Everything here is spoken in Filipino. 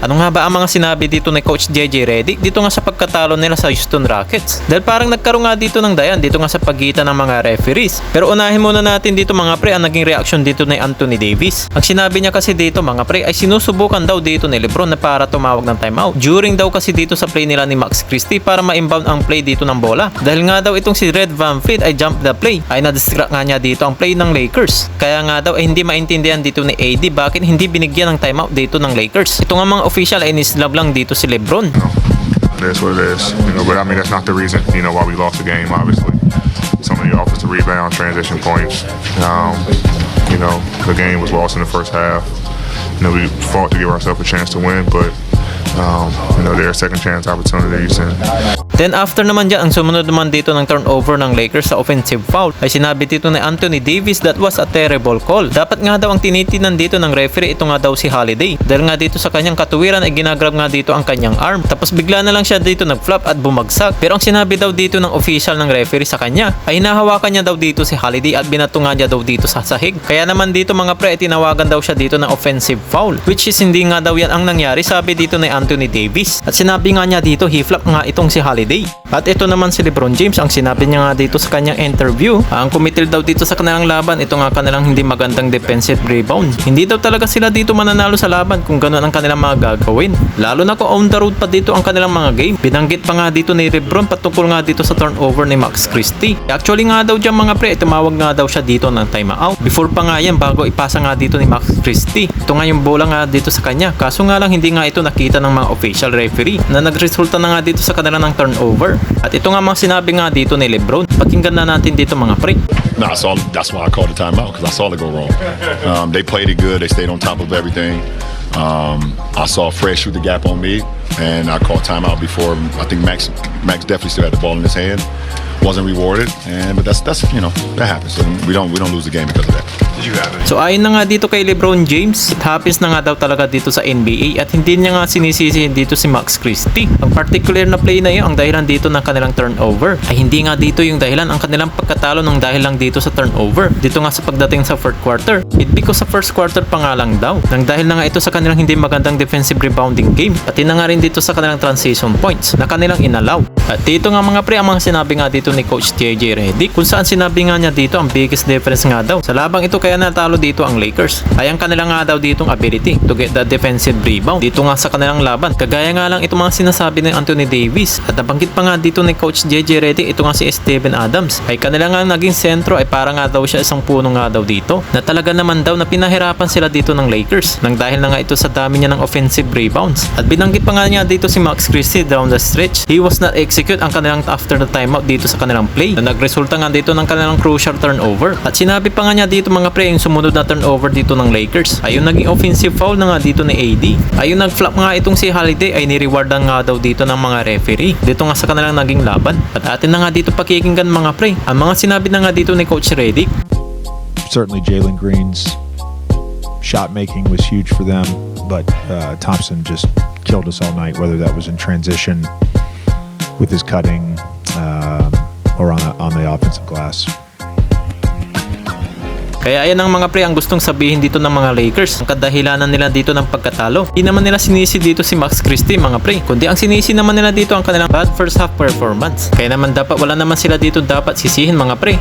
Ano nga ba ang mga sinabi dito ni Coach JJ Redick dito nga sa pagkatalo nila sa Houston Rockets? Dahil parang nagkaroon nga dito ng dayan dito nga sa pagitan ng mga referees. Pero unahin muna natin dito mga pre ang naging reaksyon dito ni Anthony Davis. Ang sinabi niya kasi dito mga pre ay sinusubukan daw dito ni LeBron na para tumawag ng timeout. During daw kasi dito sa play nila ni Max Christie para ma-inbound ang play dito ng bola. Dahil nga daw itong si Red VanVleet ay jump the play ay na-distract nga niya dito ang play ng Lakers. Kaya nga daw ay hindi maintindihan dito ni AD bakit hindi binigyan ng timeout dito ng Lakers. Ito nga mga official ay nislab lang dito si LeBron. That's what it is, but I mean that's not the reason, why we lost the game. Obviously, some of the offensive rebound, transition points. The game was lost in the first half. We fought to give ourselves a chance to win, but there are second chance opportunities. Then after naman dyan, ang sumunod naman dito ng turnover ng Lakers sa offensive foul ay sinabi dito ni Anthony Davis that was a terrible call. Dapat nga daw ang tinitinan dito ng referee ito nga daw si Holiday. Dahil nga dito sa kanyang katuwiran ay ginagrab nga dito ang kanyang arm. Tapos bigla na lang siya dito nag-flop at bumagsak. Pero ang sinabi daw dito ng official ng referee sa kanya ay hinahawakan niya daw dito si Holiday at binato nga niya daw dito sa sahig. Kaya naman dito mga pre ay tinawagan daw siya dito ng offensive foul, which is hindi nga daw yan ang nangyari sabi dito ni Anthony Davis. At sinabi nga niya dito he-flop nga itong si Holiday. At ito naman si LeBron James, ang sinabi niya nga dito sa kanyang interview, ang kumitil daw dito sa kanilang laban, ito nga kanilang hindi magandang defensive rebound. Hindi daw talaga sila dito mananalo sa laban kung gano'n ang kanilang mga gagawin. Lalo na kung on the road pa dito ang kanilang mga game. Binanggit pa nga dito ni LeBron patungkol nga dito sa turnover ni Max Christie. Actually nga daw dyan mga pre, tumawag nga daw siya dito ng timeout. Before pa nga yan, bago ipasa nga dito ni Max Christie. Ito nga yung bola nga dito sa kanya. Kaso nga lang hindi nga ito nakita ng mga official referee na nagresulta na nga dito sa kanila ng turnover. At ito nga mga sinabi nga dito ni LeBron. Pakinggan na natin dito mga pre. No, that's why I called the timeout because I saw it go wrong. They played it good. They stayed on top of everything. I saw Fred shoot the gap on me, and I called timeout before. I think Max definitely still had the ball in his hand. Wasn't rewarded, but that's that happens. So we don't lose the game because of that. Did you have it? So ayon na nga dito kay LeBron James, it happens na nga daw talaga dito sa NBA at hindi niya nga sinisisi dito si Max Christie. Ang particular na play na yun, ang dahilan dito ng kanilang turnover ay hindi nga dito yung dahilan ang kanilang pagkatalo ng dahil lang dito sa turnover. Dito nga sa pagdating sa fourth quarter. It because sa first quarter pa nga lang daw. Nang dahil na nga ito sa kanilang hindi magandang defensive rebounding game. Pati na nga rin dito sa kanilang transition points na kanilang inalaw. At dito nga mga pre, ang mga sinabi nga dito ni Coach JJ Redick kung saan sinabi nga niya dito ang biggest difference nga daw sa labang ito kaya natalo dito ang Lakers ay ang kanila nga daw ditong ability to get the defensive rebound dito nga sa kanilang laban. Kagaya nga lang ito mga sinasabi ni Anthony Davis at nabanggit pa nga dito ni Coach JJ Redick ito nga si Steven Adams ay kanila nga naging sentro ay para nga daw siya isang puno nga daw dito na talaga naman daw na pinahirapan sila dito ng Lakers nang dahil na nga ito sa dami niya ng offensive rebounds. At binanggit pa nga niya dito si Max Christie down the stretch, he was not execute ang kanilang after the timeout dito sa kanilang play na nagresulta nga dito ng kanilang crucial turnover. At sinabi pa nga niya dito mga pre yung sumunod na turnover dito ng Lakers ayun naging offensive foul na nga dito ni AD. Ayun nag-flop nga itong si Holiday ay nirewardan nga daw dito ng mga referee dito nga sa kanilang naging laban. At atin na nga dito pakikinggan mga pre ang mga sinabi na nga dito ni Coach Redick. Certainly Jalen Green's shot making was huge for them, but Thompson just killed us all night, whether that was in transition with his cutting or on the offensive glass. Kaya ayan ang mga pre ang gustong sabihin dito ng mga Lakers. Ang kadahilanan nila dito ng pagkatalo. Hindi naman nila sinisi dito si Max Christie mga pre. Kundi ang sinisi naman nila dito ang kanilang bad first half performance. Kaya naman dapat wala naman sila dito dapat sisihin mga pre.